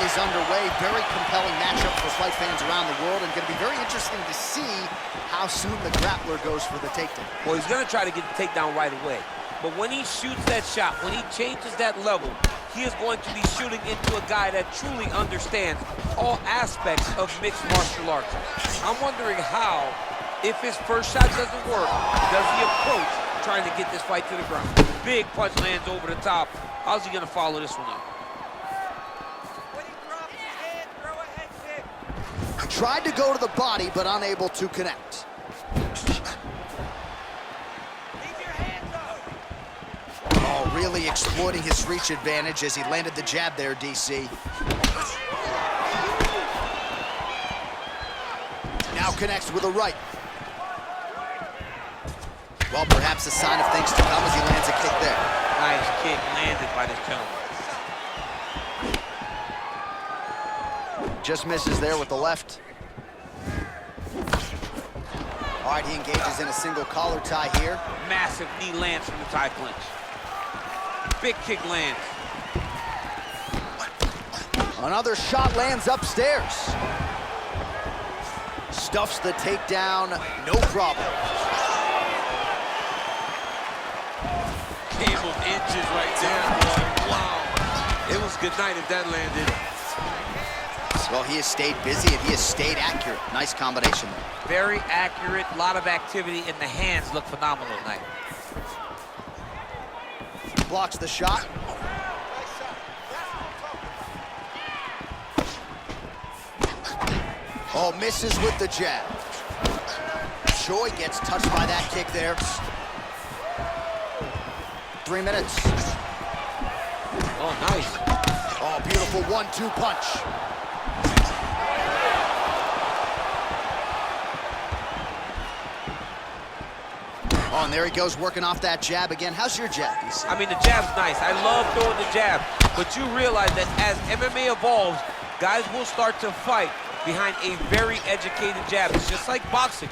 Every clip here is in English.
is underway. Very compelling matchup for fight fans around the world, and going to be very interesting to see how soon the grappler goes for the takedown. Well, he's going to try to get the takedown right away. But when he shoots that shot, when he changes that level, he is going to be shooting into a guy that truly understands all aspects of mixed martial arts. I'm wondering how, if his first shot doesn't work, does he approach trying to get this fight to the ground? Big punch lands over the top. How's he going to follow this one up? When he drops his head, throw a head kick. Tried to go to the body, but unable to connect. Oh, really exploiting his reach advantage as he landed the jab there, DC. Now connects with a right. Well, perhaps a sign of things to come as he lands a kick there. Nice kick landed by this gentleman. Just misses there with the left. All right, he engages in a single collar tie here. Massive knee lands from the tie clinch. Big kick lands. Another shot lands upstairs. Stuffs the takedown, no problem. Game of inches right there, boy. Wow. It was good night if that landed. Well, he has stayed busy and he has stayed accurate. Nice combination. Very accurate, a lot of activity, and the hands look phenomenal tonight. Blocks the shot. Oh, misses with the jab. Choi gets touched by that kick there. 3 minutes. Oh, nice. Oh, beautiful 1-2 punch. Oh, and there he goes, working off that jab again. How's your jab, DC? I mean, the jab's nice. I love throwing the jab. But you realize that as MMA evolves, guys will start to fight behind a very educated jab. It's just like boxing.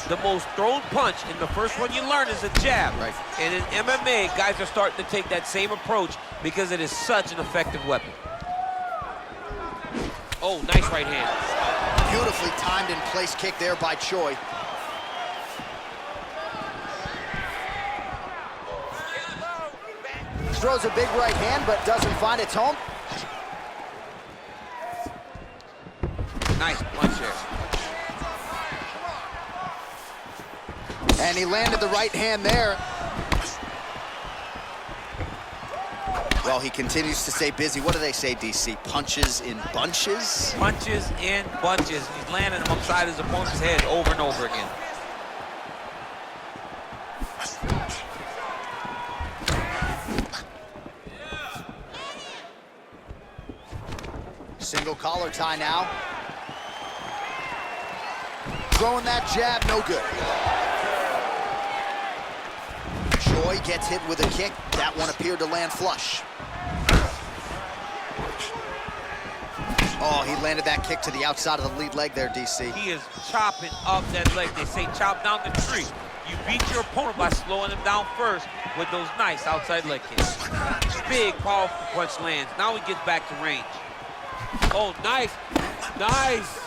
The most thrown punch in the first one you learn is a jab. Right. And in MMA, guys are starting to take that same approach because it is such an effective weapon. Oh, nice right hand. Beautifully timed and placed kick there by Choi. Throws a big right hand, but doesn't find its home. Nice punch there. And he landed the right hand there. Well, he continues to stay busy. What do they say, DC? Punches in bunches? Punches in bunches. He's landing them upside his opponent's head over and over again. Single collar tie now. Throwing that jab, no good. Choi gets hit with a kick. That one appeared to land flush. Oh, he landed that kick to the outside of the lead leg there, DC. He is chopping up that leg. They say chop down the tree. You beat your opponent by slowing him down first with those nice outside leg kicks. Big, powerful punch lands. Now he gets back to range. Oh, nice. Nice.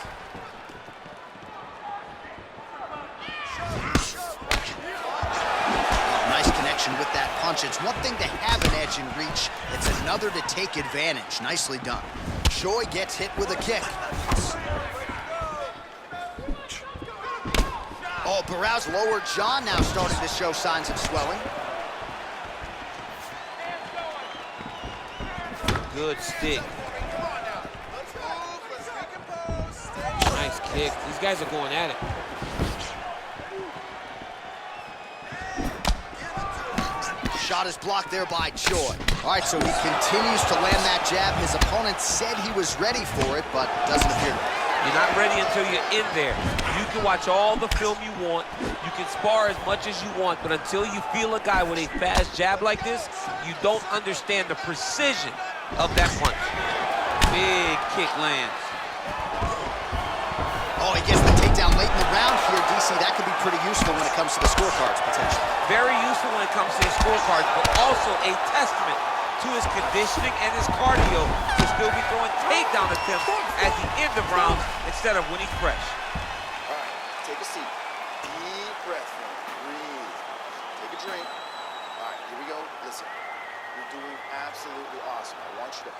Nice connection with that punch. It's one thing to have an edge in reach. It's another to take advantage. Nicely done. Choi gets hit with a kick. Oh, Barrow's lower jaw now starting to show signs of swelling. Good stick. Nice kick. These guys are going at it. Shot is blocked there by Choi. All right, so he continues to land that jab. His opponent said he was ready for it, but doesn't appear to be. You're not ready until you're in there. You can watch all the film you want. You can spar as much as you want, but until you feel a guy with a fast jab like this, you don't understand the precision of that punch. Big kick lands. Oh, he gets the takedown late in the round here, DC. That could be pretty useful when it comes to the scorecards, potentially. Very useful when it comes to his scorecards, but also a testament to his conditioning and his cardio to still be throwing takedown attempts at the end of rounds instead of when he's fresh. All right, take a seat. Deep breath, man. Breathe. Take a drink. All right, here we go. Listen, you're doing absolutely awesome. I want you to...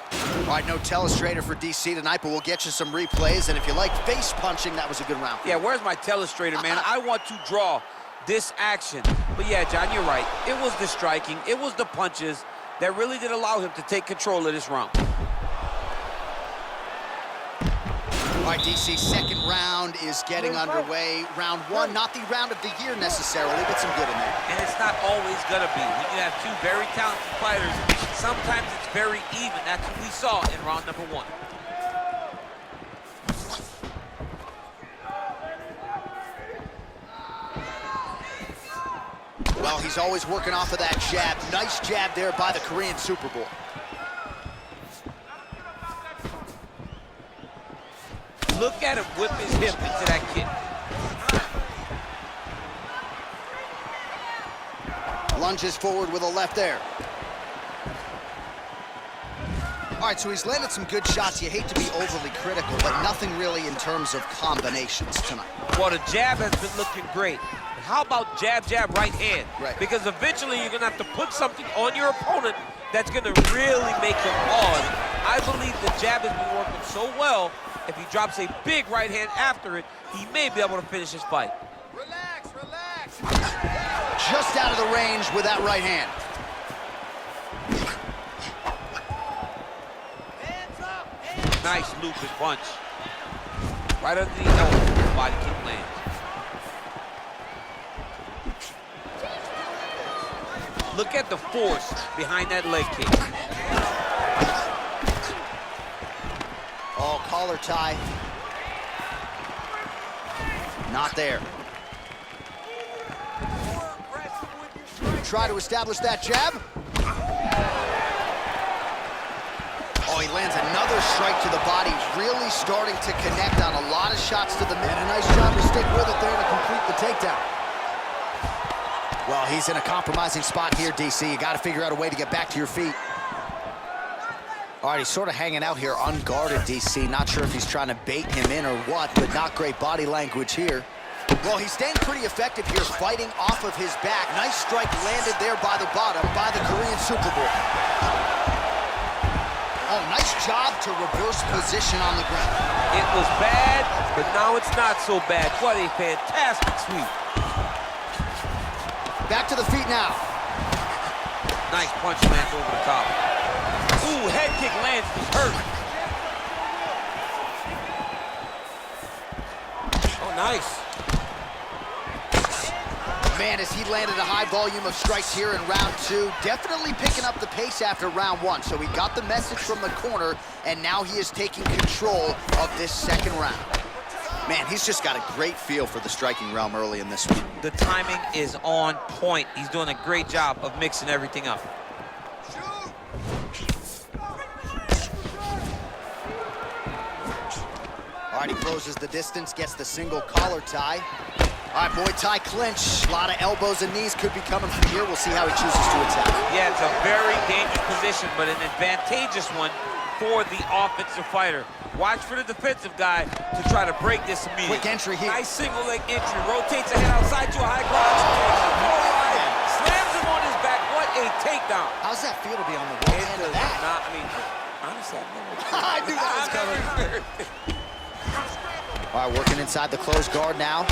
All right, no telestrator for DC tonight, but we'll get you some replays. And if you like face punching, that was a good round. Yeah, where's my telestrator, man? I want to draw this action. But yeah, John, you're right. It was the striking, it was the punches that really did allow him to take control of this round. All right, DC, second round is getting underway. Round one, not the round of the year necessarily, but some good in there. And it's not always gonna be. When you have two very talented fighters, sometimes it's very even. That's what we saw in round number one. Well, he's always working off of that jab. Nice jab there by the Korean Super Bowl. Look at him whip his hip into that kick. Lunges forward with a left there. All right, so he's landed some good shots. You hate to be overly critical, but nothing really in terms of combinations tonight. Well, the jab has been looking great. But how about jab, jab, right hand? Right. Because eventually you're gonna have to put something on your opponent that's gonna really make him pause. I believe the jab has been working so well. If he drops a big right hand after it, he may be able to finish his fight. Relax, relax. Just out of the range with that right hand. Hands up, hands. Nice looping punch. Right under the elbow, body kick lands. Look at the force behind that leg kick. Oh, collar tie. Not there. More aggressive with your strike. Try to establish that jab. Oh, he lands another strike to the body, really starting to connect on a lot of shots to the mid. A nice job to stick with it there to complete the takedown. Well, he's in a compromising spot here, DC. You got to figure out a way to get back to your feet. All right, he's sort of hanging out here unguarded, DC. Not sure if he's trying to bait him in or what, but not great body language here. Well, he's staying pretty effective here, fighting off of his back. Nice strike landed there by the bottom, by the Korean Super Bowl. Oh, nice job to reverse position on the ground. It was bad, but now it's not so bad. What a fantastic sweep. Back to the feet now. Nice punch lands over the top. Ooh, head kick lands, he's hurt. Oh, nice. Man, as he landed a high volume of strikes here in round two, definitely picking up the pace after round one. So he got the message from the corner, and now he is taking control of this second round. Man, he's just got a great feel for the striking realm early in this one. The timing is on point. He's doing a great job of mixing everything up. All right, he closes the distance, gets the single collar tie. All right, Muay Thai clinch. A lot of elbows and knees could be coming from here. We'll see how he chooses to attack. Yeah, it's a very dangerous position, but an advantageous one for the offensive fighter. Watch for the defensive guy to try to break this immediately. Quick entry here. Nice single leg entry. Rotates the head outside to a high ground. Slams him on his back. What a takedown. How's that feel to be on the wrong end of that? I mean, honestly, I've never... I knew that was coming. All right, working inside the closed guard now.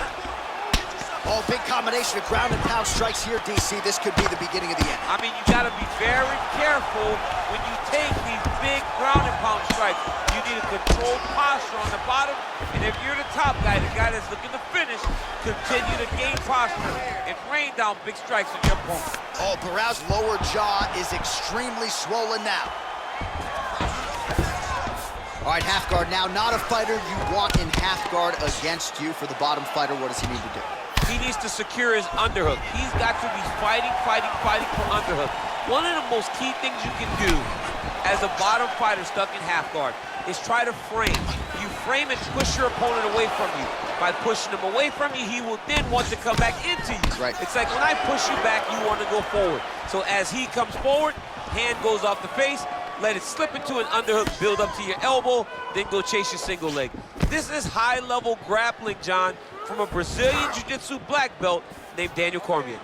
Oh, big combination of ground and pound strikes here, DC. This could be the beginning of the end. I mean, you got to be very careful when you take these big ground and pound strikes. You need a controlled posture on the bottom, and if you're the top guy, the guy that's looking to finish, continue to gain posture and rain down big strikes on your opponent. Oh, Barrow's lower jaw is extremely swollen now. All right, half guard now. Not a fighter you want in half guard against you. For the bottom fighter, what does he need to do? He needs to secure his underhook. He's got to be fighting for underhook. One of the most key things you can do as a bottom fighter stuck in half guard is try to frame. You frame and push your opponent away from you. By pushing him away from you, he will then want to come back into you. Right. It's like when I push you back, you want to go forward. So as he comes forward, hand goes off the face, let it slip into an underhook, build up to your elbow, then go chase your single leg. This is high-level grappling, John, from a Brazilian Jiu-Jitsu black belt named Daniel Cormier.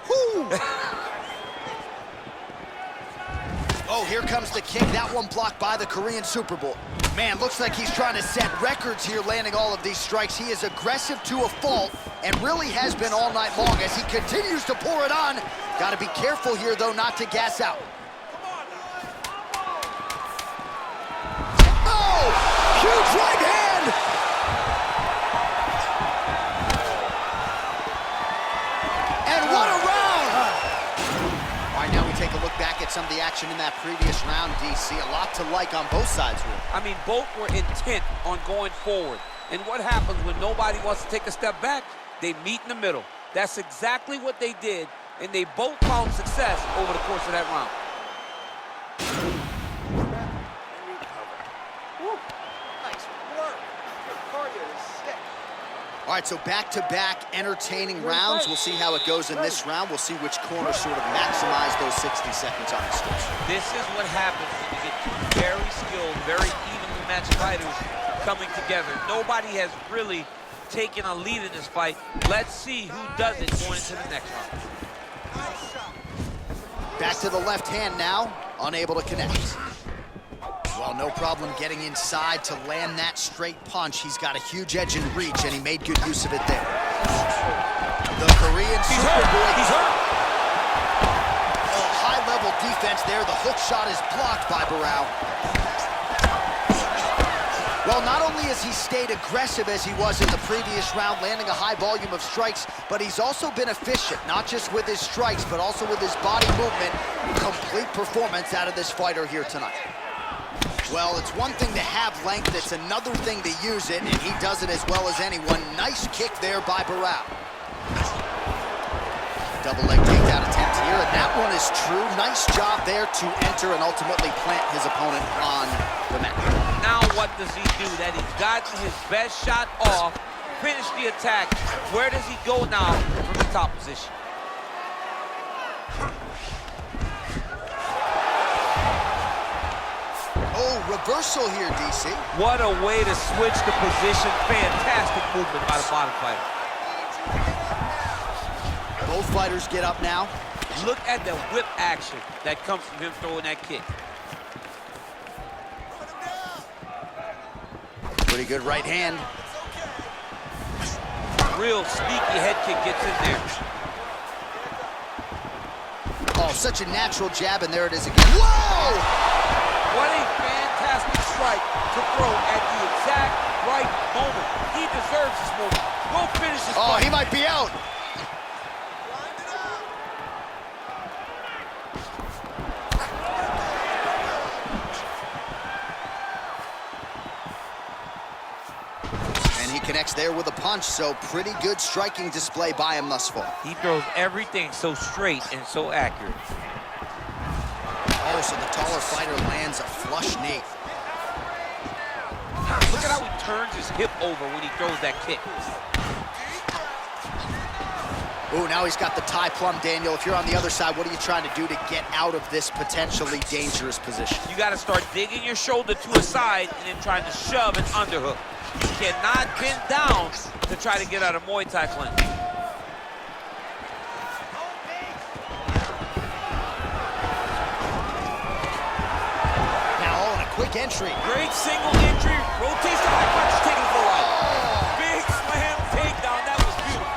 Oh, here comes the kick. That one blocked by the Korean Super Bowl. Man, looks like he's trying to set records here, landing all of these strikes. He is aggressive to a fault and really has been all night long as he continues to pour it on. Got to be careful here, though, not to gas out. Oh, huge right hand. And what a round. All right, now we take a look back at some of the action in that previous round, DC. A lot to like on both sides here. I mean, both were intent on going forward. And what happens when nobody wants to take a step back? They meet in the middle. That's exactly what they did, and they both found success over the course of that round. Nice work. Your cardio is sick. All right, so back-to-back entertaining rounds. We'll see how it goes in this round. We'll see which corner sort of maximize those 60 seconds on the stretch. This is what happens when you get two very skilled, very evenly matched fighters coming together. Nobody has really taken a lead in this fight. Let's see who does it going into the next round. Back to the left hand now, unable to connect. Well, no problem getting inside to land that straight punch. He's got a huge edge in reach, and he made good use of it there. The Korean Superboy. He's hurt. Oh, high-level defense there. The hook shot is blocked by Barao. Well, not only has he stayed aggressive as he was in the previous round, landing a high volume of strikes, but he's also been efficient, not just with his strikes, but also with his body movement. Complete performance out of this fighter here tonight. Well, it's one thing to have length, it's another thing to use it, and he does it as well as anyone. Nice kick there by Barao. Double leg takedown attempt here, and that one is true. Nice job there to enter and ultimately plant his opponent on the mat. Now what does he do? That he's gotten his best shot off, finish the attack. Where does he go now from the top position? Oh, reversal here, DC. What a way to switch the position. Fantastic movement by the bottom fighter. Both fighters get up now. Look at the whip action that comes from him throwing that kick. Pretty good right hand. Real sneaky head kick gets in there. Oh, such a natural jab, and there it is again. Whoa! What a fantastic strike to throw at the exact right moment. He deserves this moment. Go finish this fight. Oh, he might be out. And he connects there with a punch, so pretty good striking display by him thus far. He throws everything so straight and so accurate. Oh, so the taller fighter lands a flush knee. Look at how he turns his hip over when he throws that kick. Oh, now he's got the tie plum, Daniel. If you're on the other side, what are you trying to do to get out of this potentially dangerous position? You got to start digging your shoulder to a side and then trying to shove an underhook. You cannot bend down to try to get out of Muay Thai clinch. Quick entry. Great single entry. Rotates the high punch, taking it for a while. Big slam takedown. That was beautiful.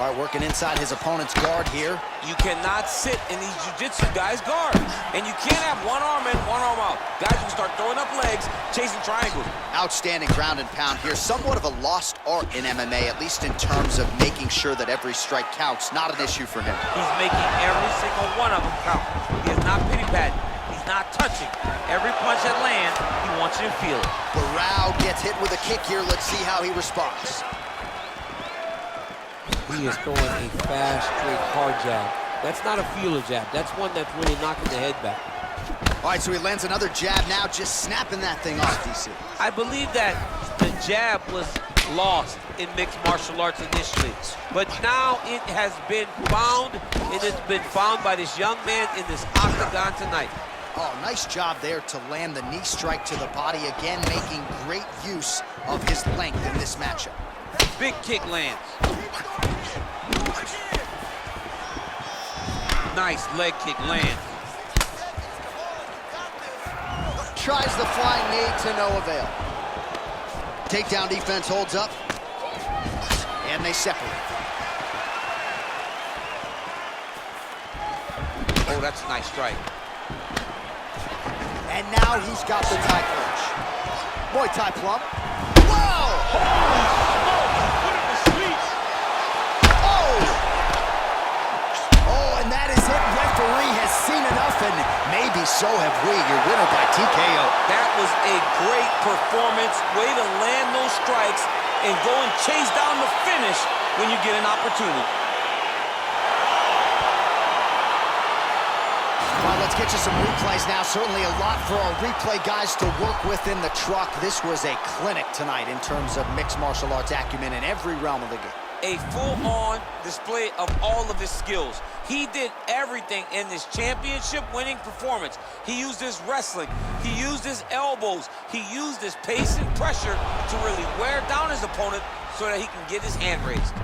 All right, working inside his opponent's guard here. You cannot sit in these jiu-jitsu guys' guard. And you can't have one arm in, one arm out. Guys will start throwing up legs, chasing triangles. Outstanding ground and pound here. Somewhat of a lost art in MMA, at least in terms of making sure that every strike counts. Not an issue for him. He's making every single one of them count. He is not pity-patting. He's not touching. Every punch that lands, he wants you to feel it. Barao gets hit with a kick here. Let's see how he responds. He is throwing a fast, straight, hard jab. That's not a feeler jab. That's one that's really knocking the head back. All right, so he lands another jab now, just snapping that thing off, DC. I believe that the jab was lost in mixed martial arts initially, but now it has been found. It has been found by this young man in this octagon tonight. Oh, nice job there to land the knee strike to the body. Again, making great use of his length in this matchup. Big kick lands. Nice leg kick lands. Tries the flying knee to no avail. Takedown defense holds up. And they separate. Oh, that's a nice strike. And now he's got the Thai clinch. Muay Thai plum. Whoa! Oh! Oh, and that is it. Referee has seen enough, and maybe so have we. Your winner by TKO. That was a great performance. Way to land those strikes and go and chase down the finish when you get an opportunity. Well, let's get you some replays now. Certainly a lot for our replay guys to work with in the truck. This was a clinic tonight in terms of mixed martial arts acumen in every realm of the game. A full-on display of all of his skills. He did everything in this championship-winning performance. He used his wrestling. He used his elbows. He used his pace and pressure to really wear down his opponent so that he can get his hand raised.